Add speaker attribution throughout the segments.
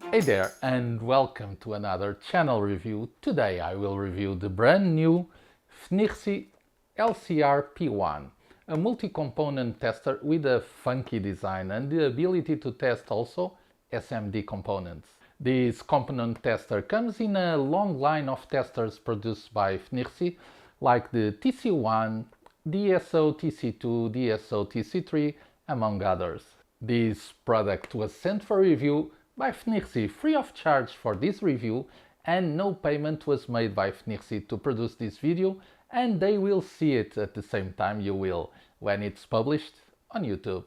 Speaker 1: Hey there, and welcome to another channel review. Today I will review the brand new FNIRSI LCR-P1, a multi-component tester with a funky design and the ability to test also SMD components. This component tester comes in a long line of testers produced by FNIRSI, like the TC1, DSO TC2, DSO TC3, among others. This product was sent for review by FNIRSI free of charge for this review, and no payment was made by FNIRSI to produce this video, and they will see it at the same time you will when it's published on YouTube.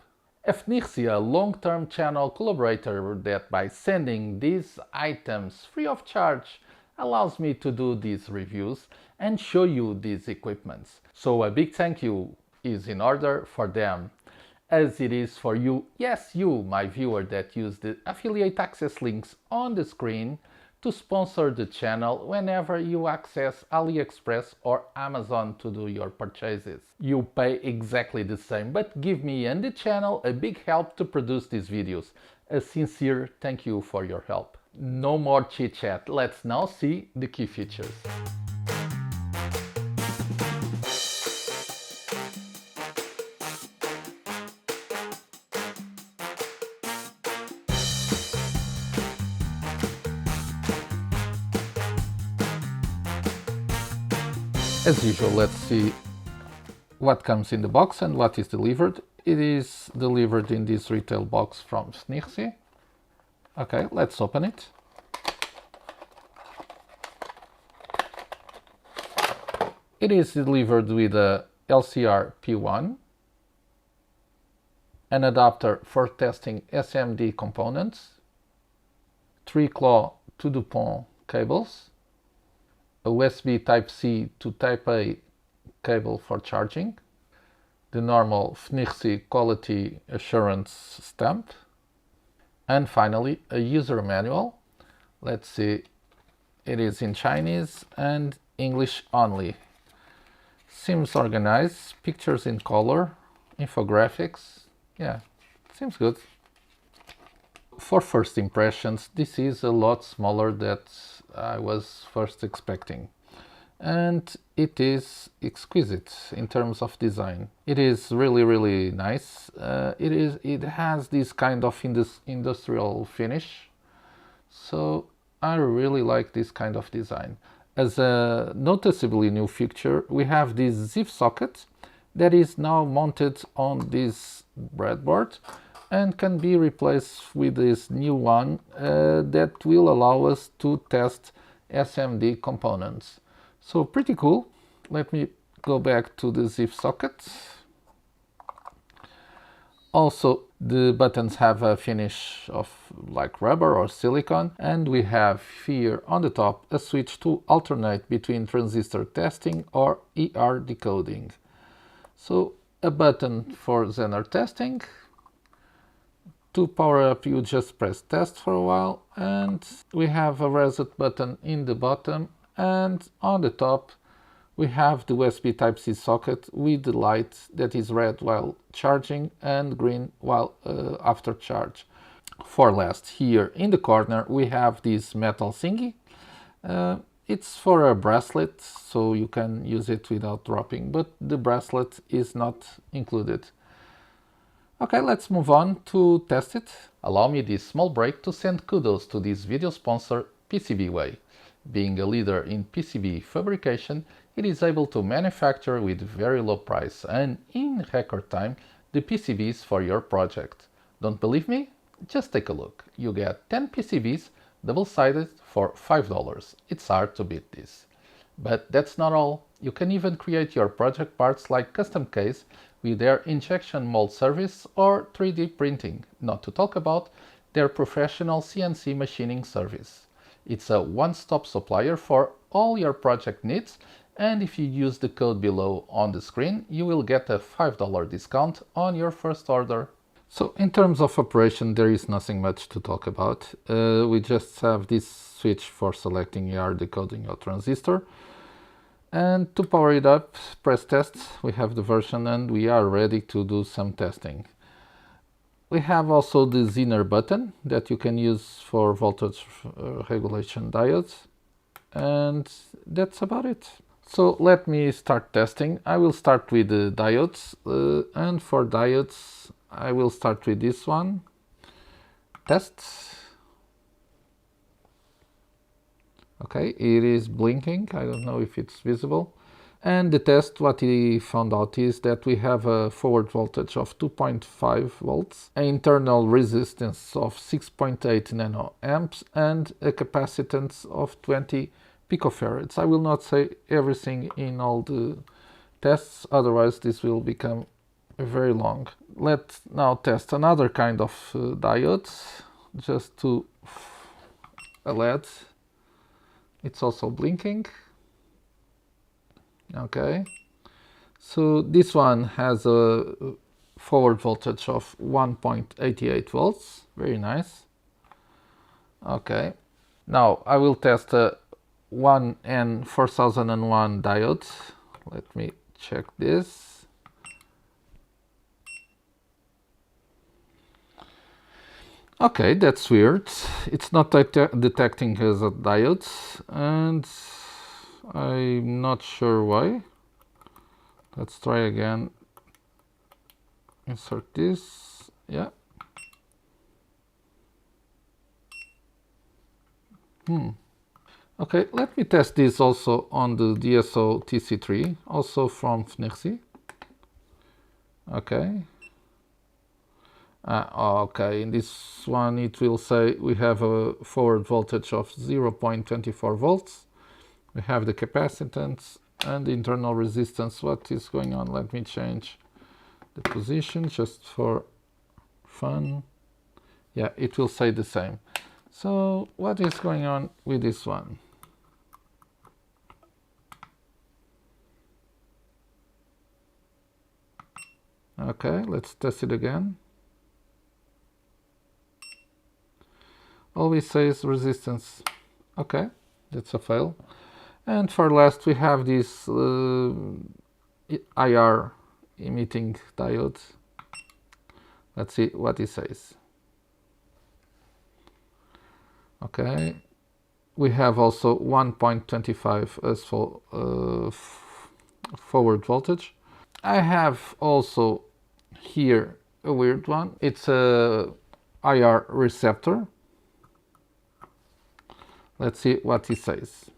Speaker 1: FNIRSI, a long-term channel collaborator that by sending these items free of charge allows me to do these reviews and show you these equipments. So a big thank you is in order for them, as it is for you, yes you, my viewer, that use the affiliate access links on the screen to sponsor the channel whenever you access AliExpress or Amazon to do your purchases. You pay exactly the same, but give me and the channel a big help to produce these videos. A sincere thank you for your help. No more chit chat, let's now see the key features. As usual, let's see what comes in the box and what is delivered. It is delivered in this retail box from FNIRSI. Okay, let's open it. It is delivered with a LCR-P1, an adapter for testing SMD components, 3-claw to DuPont cables, a USB Type-C to Type-A cable for charging, the normal FNIRSI quality assurance stamp, and finally a user manual. Let's see, it is in Chinese and English only. Seems organized, pictures in color, infographics, yeah, seems good. For first impressions, this is a lot smaller than I was first expecting, and it is exquisite in terms of design. It is really nice. It has this kind of industrial finish, so I really like this kind of design. As a noticeably new feature, we have this zip socket that is now mounted on this breadboard and can be replaced with this new one that will allow us to test SMD components. So pretty cool. Let me go back to the zip socket. Also, the buttons have a finish of like rubber or silicone, and we have here on the top a switch to alternate between transistor testing or ER decoding. So a button for Zener testing. To power up, you just press test for a while, and we have a reset button in the bottom, and on the top we have the USB Type-C socket with the light that is red while charging and green while after charge. For last, here in the corner we have this metal thingy. It's for a bracelet, so you can use it without dropping, but the bracelet is not included. Okay, let's move on to test it. Allow me this small break to send kudos to this video sponsor, PCBWay. Being a leader in PCB fabrication, it is able to manufacture with very low price and in record time the PCBs for your project. Don't believe me? Just take a look. You get 10 PCBs double-sided for $5. It's hard to beat this. But that's not all. You can even create your project parts like custom case with their injection mold service or 3D printing, not to talk about their professional CNC machining service. It's a one-stop supplier for all your project needs, and if you use the code below on the screen, you will get a $5 discount on your first order. So in terms of operation, there is nothing much to talk about. We just have this switch for selecting ER, decoding or transistor. And to power it up, press test. We have the version and we are ready to do some testing. We have also the Zener button that you can use for voltage regulation diodes. And that's about it. So let me start testing. I will start with the diodes. And for diodes, I will start with this one. Test. Okay, it is blinking. I don't know if it's visible. And the test, what he found out is that we have a forward voltage of 2.5 volts, an internal resistance of 6.8 nanoamps, and a capacitance of 20 picofarads. I will not say everything in all the tests, otherwise this will become very long. Let's now test another kind of diodes, just to a LED. It's also blinking. Okay, so this one has a forward voltage of 1.88 volts. Very nice. Okay, now I will test a 1N4001 diode. Let me check this. Okay, that's weird. It's not detecting as a diode, and I'm not sure why. Let's try again. Insert this. Yeah. Okay, let me test this also on the DSO TC3, also from FNIRSI. Okay. Okay, in this one it will say we have a forward voltage of 0.24 volts. We have the capacitance and the internal resistance. What is going on? Let me change the position just for fun. Yeah, it will say the same. So what is going on with this one? Okay, let's test it again. Always says resistance. Okay, that's a fail. And for last we have this IR emitting diode. Let's see what it says. Okay, we have also 1.25 as for forward voltage. I have also here a weird one. It's a IR receptor. Let's see what he says.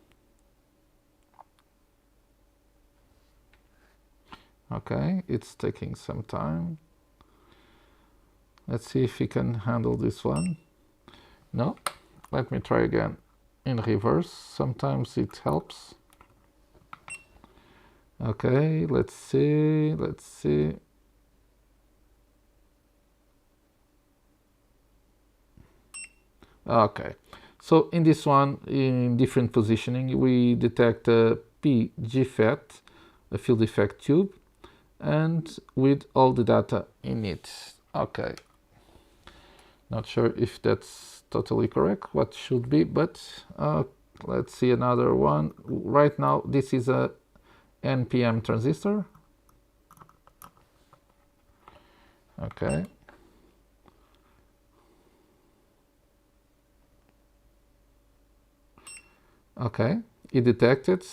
Speaker 1: Okay, it's taking some time. Let's see if he can handle this one. No, let me try again in reverse. Sometimes it helps. Okay, let's see. Okay, so in this one, in different positioning, we detect a PGFET, a field effect tube, and with all the data in it. Okay, not sure if that's totally correct, what should be, but let's see another one. Right now, this is a NPN transistor. Okay. Okay, it detected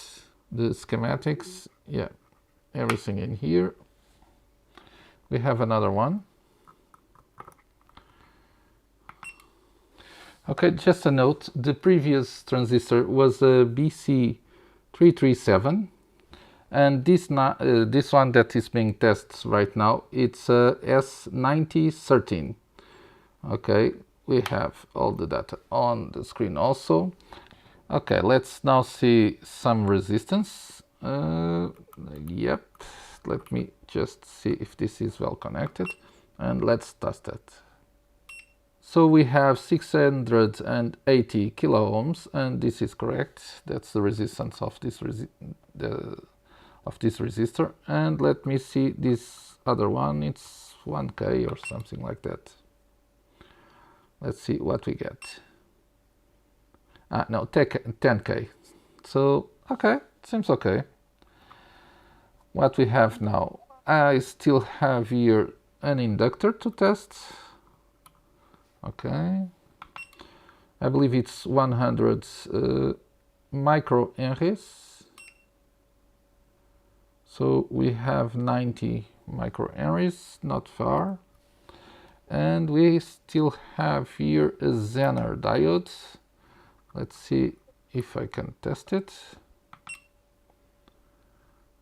Speaker 1: the schematics. Yeah, everything in here. We have another one. Okay, just a note, the previous transistor was a BC337, and this one that is being tested right now, it's a S9013. Okay, we have all the data on the screen also. Okay, let's now see some resistance. Yep, let me just see if this is well connected, and let's test it. So we have 680 kilo ohms, and this is correct. That's the resistance of this resistor. And let me see this other one. It's 1K or something like that. Let's see what we get. No, 10K. So okay, seems okay. What we have now, I still have here an inductor to test. Okay, I believe it's 100 microhenries. So we have 90 microhenries, not far. And we still have here a Zener diode. Let's see if I can test it.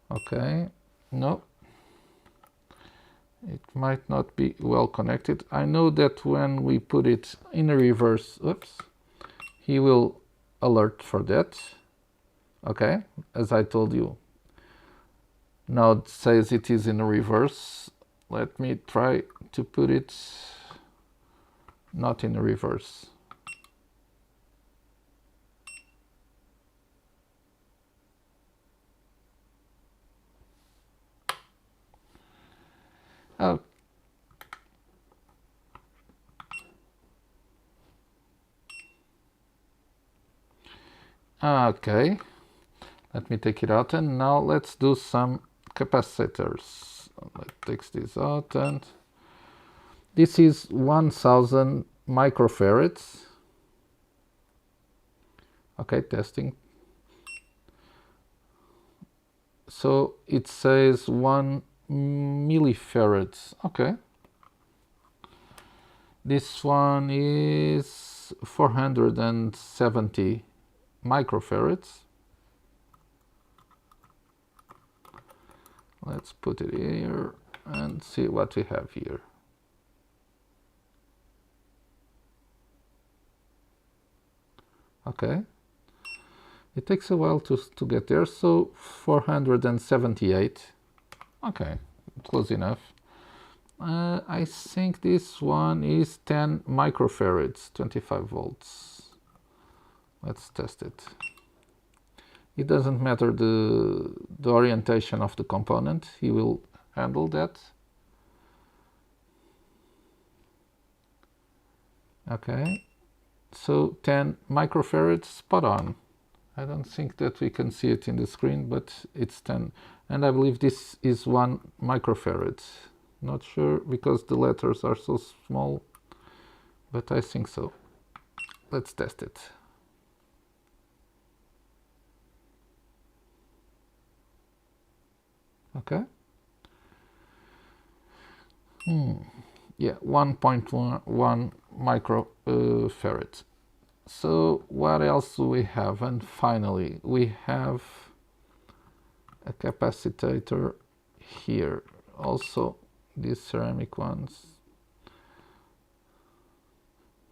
Speaker 1: Okay, no. It might not be well connected. I know that when we put it in a reverse, oops, he will alert for that. Okay, as I told you. Now it says it is in a reverse. Let me try to put it not in a reverse. Oh. Okay, let me take it out, and now let's do some capacitors. Let's take this out, and this is 1000 microfarads. Okay, testing. So it says 1 millifarads. Okay. This one is 470 microfarads. Let's put it here and see what we have here. Okay. It takes a while to get there, so 478. Okay, close enough. I think this one is 10 microfarads, 25 volts. Let's test it. It doesn't matter the orientation of the component, he will handle that. Okay, so 10 microfarads, spot on. I don't think that we can see it in the screen, but it's 10. And I believe this is 1 microfarad. Not sure because the letters are so small, but I think so. Let's test it. Okay. Yeah, 1.1 microfarad. So what else do we have? And finally, we have a capacitor here. Also, these ceramic ones.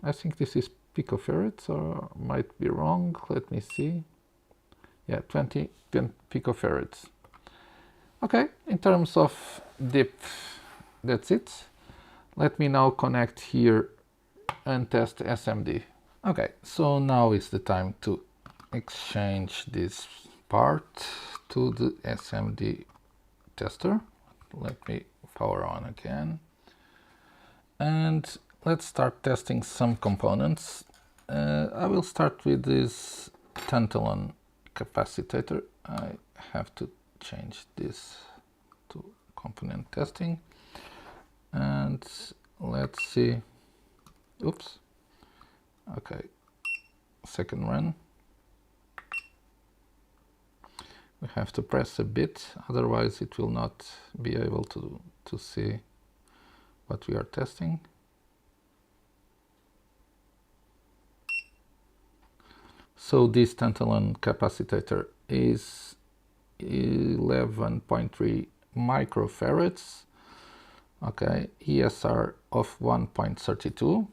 Speaker 1: I think this is picofarads, or might be wrong. Let me see. Yeah, 10 picofarads. Okay, in terms of depth, that's it. Let me now connect here and test SMD. Okay, so now is the time to exchange this part to the SMD tester. Let me power on again. And let's start testing some components. I will start with this tantalum capacitor. I have to change this to component testing. And let's see. Oops. Okay, second run. We have to press a bit, otherwise it will not be able to see what we are testing. So this tantalum capacitor is 11.3 microfarads. Okay, ESR of 1.32.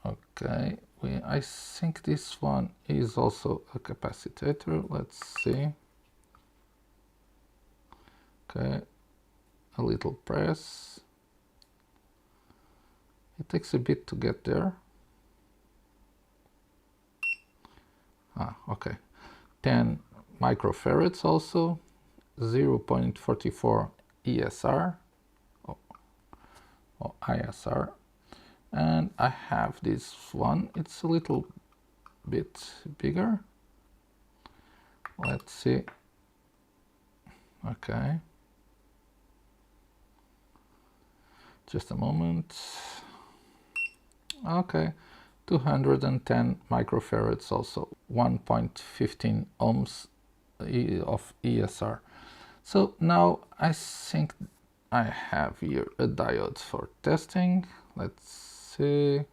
Speaker 1: Okay, I think this one is also a capacitor. Let's see. Okay, a little press. It takes a bit to get there. Okay. 10 microfarads also, 0.44 ESR or ISR. And I have this one, it's a little bit bigger. Let's see. Okay. Just a moment. Okay. 210 microfarads also, 1.15 ohms of ESR. So now I think I have here a diode for testing. Let's see.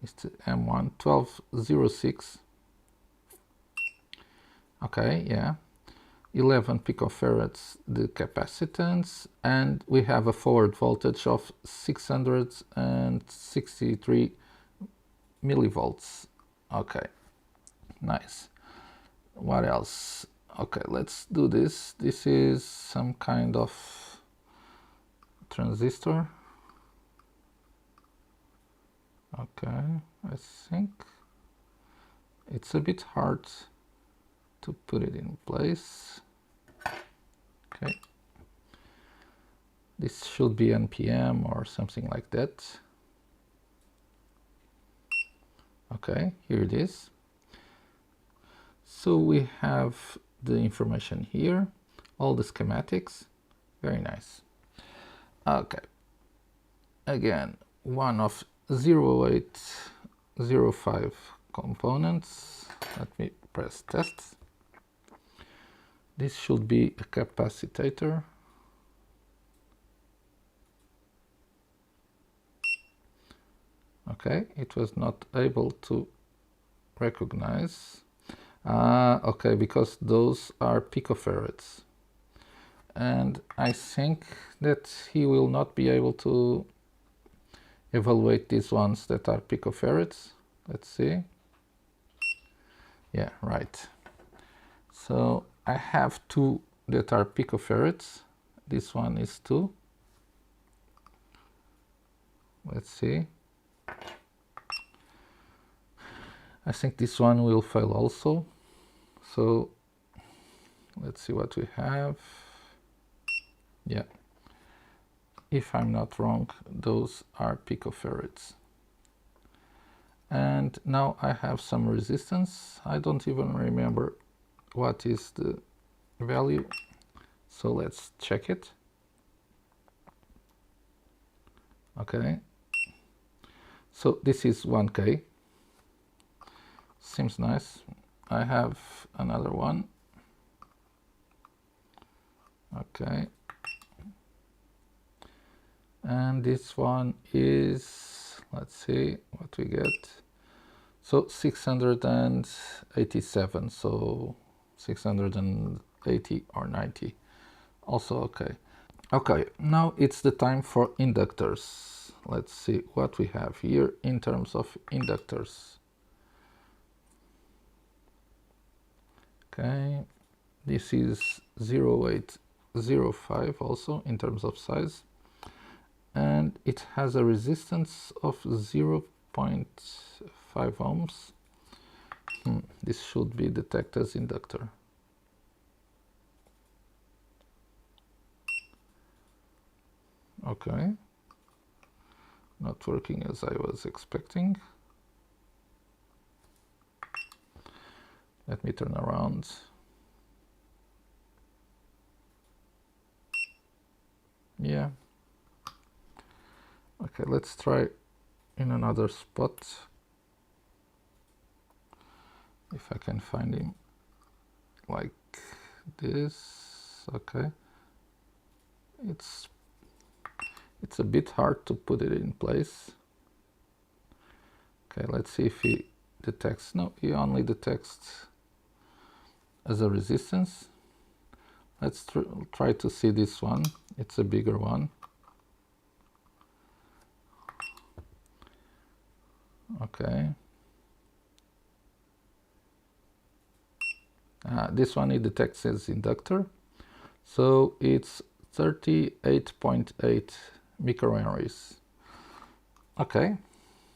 Speaker 1: It's the M1 1206. Okay, yeah. 11 picofarads the capacitance, and we have a forward voltage of 663 millivolts. Okay, nice. What else? Okay, let's do this. This is some kind of transistor. Okay, I think it's a bit hard to put it in place. Okay, this should be NPM or something like that. Okay, here it is. So we have the information here, all the schematics, very nice. Okay, again, one of 0805 components. Let me press test. This should be a capacitor. Okay, it was not able to recognize. Okay, because those are picofarads. And I think that he will not be able to evaluate these ones that are picofarads. Let's see. Yeah, right. So I have two that are picofarads. This one is 2. Let's see. I think this one will fail also. So let's see what we have. Yeah. If I'm not wrong, those are picofarads. And now I have some resistance. I don't even remember what is the value. So let's check it. Okay. So this is 1K. Seems nice. I have another one. Okay. And this one is, let's see what we get. So 687, so 680 or 90. Also okay. Okay, now it's the time for inductors. Let's see what we have here in terms of inductors. Okay, this is 0805 also in terms of size. And it has a resistance of 0.5 ohms. This should be detected as inductor. Okay, not working as I was expecting. Let me turn around. Yeah. Okay, let's try in another spot. If I can find him like this. Okay. It's a bit hard to put it in place. Okay, let's see if he detects. No, he only detects as a resistance. Let's try to see this one. It's a bigger one. Okay. This one it detects as inductor, so it's 38.8 microhenries. Okay,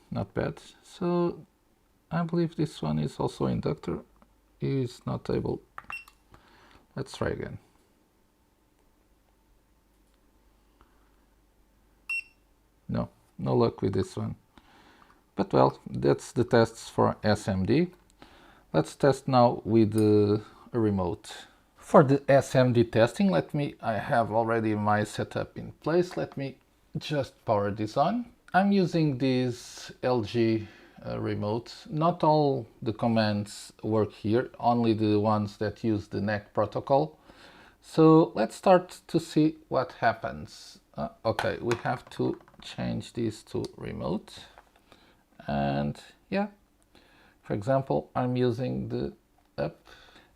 Speaker 1: not bad. So I believe this one is also inductor. Is not able. Let's try again. No, no luck with this one. But well, that's the tests for SMD. Let's test now with a remote. For the SMD testing, I have already my setup in place. Let me just power this on. I'm using this LG remote. Not all the commands work here, only the ones that use the NAC protocol. So let's start to see what happens. Okay, we have to change this to remote. And yeah, for example, I'm using the up.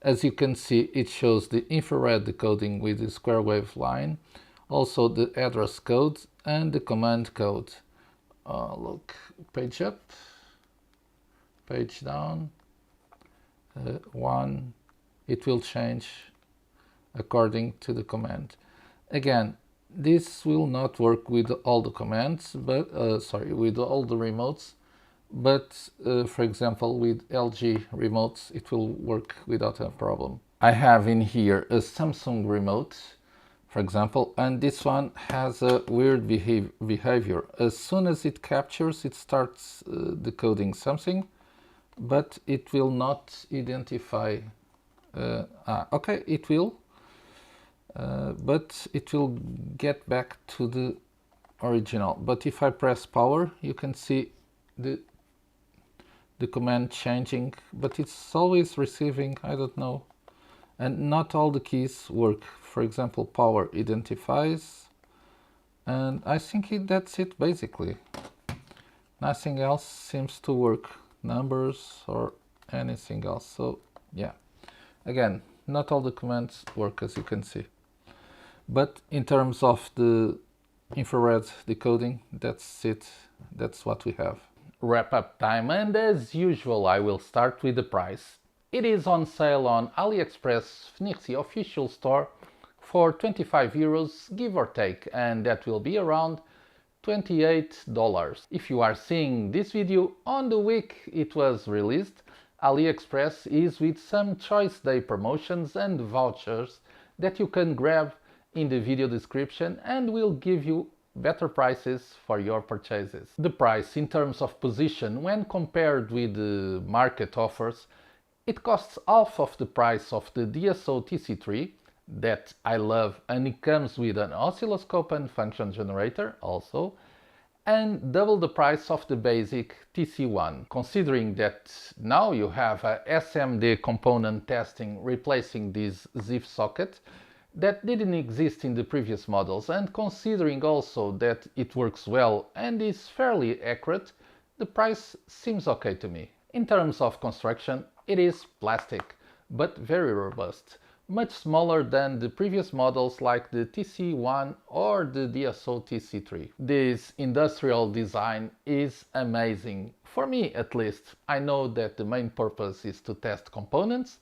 Speaker 1: As you can see, it shows the infrared decoding with the square wave line, also the address code and the command code. Look, page up, page down, one, it will change according to the command. Again, this will not work with all the commands, but with all the remotes, but for example with LG remotes it will work without a problem. I have in here a Samsung remote, for example, and this one has a weird behavior. As soon as it captures, it starts decoding something, but it will not identify. Okay, it will, but it will get back to the original. But if I press power, you can see the command changing, but it's always receiving, I don't know. And not all the keys work. For example, power identifies, and I think that's it basically. Nothing else seems to work, numbers or anything else. So yeah, again, not all the commands work, as you can see. But in terms of the infrared decoding, that's it. That's what we have. Wrap up time, and as usual I will start with the price. It is on sale on AliExpress FNIRSI official store for 25 euros, give or take, and that will be around $28. If you are seeing this video on the week it was released, AliExpress is with some choice day promotions and vouchers that you can grab in the video description and will give you better prices for your purchases. The price in terms of position when compared with the market offers, it costs half of the price of the DSO TC3 that I love, and it comes with an oscilloscope and function generator also, and double the price of the basic TC1. Considering that now you have a SMD component testing replacing this ZIF socket that didn't exist in the previous models, and considering also that it works well and is fairly accurate, the price seems okay to me. In terms of construction, it is plastic, but very robust, much smaller than the previous models like the TC1 or the DSO TC3. This industrial design is amazing, for me at least. I know that the main purpose is to test components,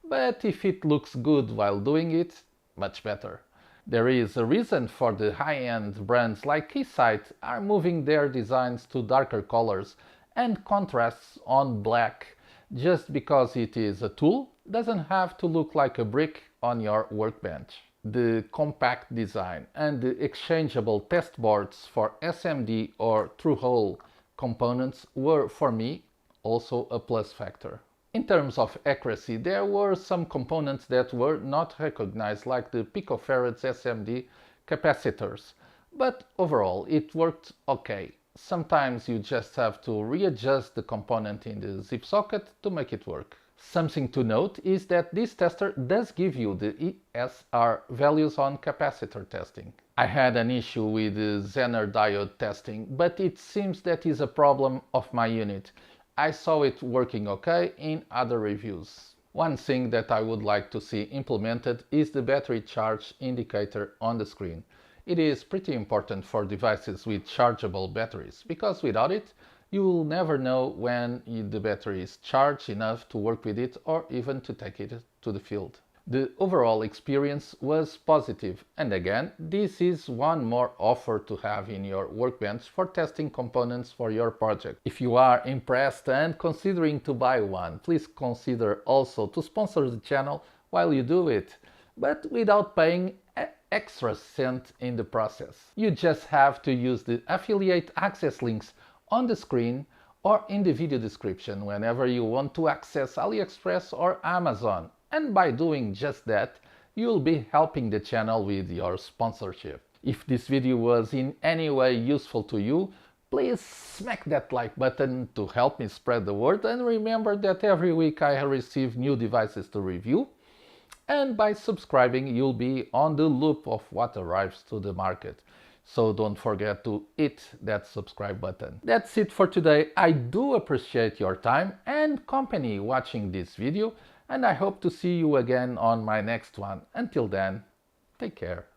Speaker 1: but if it looks good while doing it, much better. There is a reason for the high-end brands like Keysight are moving their designs to darker colors and contrasts on black. Just because it is a tool doesn't have to look like a brick on your workbench. The compact design and the exchangeable test boards for SMD or Trough-Hole components were, for me, also a plus factor. In terms of accuracy, there were some components that were not recognized, like the picofarads SMD capacitors, but overall it worked okay. Sometimes you just have to readjust the component in the zip socket to make it work. Something to note is that this tester does give you the ESR values on capacitor testing. I had an issue with the Zener diode testing, but it seems that is a problem of my unit. I saw it working okay in other reviews. One thing that I would like to see implemented is the battery charge indicator on the screen. It is pretty important for devices with chargeable batteries, because without it, you will never know when the battery is charged enough to work with it or even to take it to the field. The overall experience was positive, and again, this is one more offer to have in your workbench for testing components for your project. If you are impressed and considering to buy one, please consider also to sponsor the channel while you do it, but without paying extra cent in the process. You just have to use the affiliate access links on the screen or in the video description whenever you want to access AliExpress or Amazon. And by doing just that, you'll be helping the channel with your sponsorship. If this video was in any way useful to you, please smack that like button to help me spread the word, and remember that every week I receive new devices to review, and by subscribing you'll be on the loop of what arrives to the market. So don't forget to hit that subscribe button. That's it for today. I do appreciate your time and company watching this video, and I hope to see you again on my next one. Until then, take care.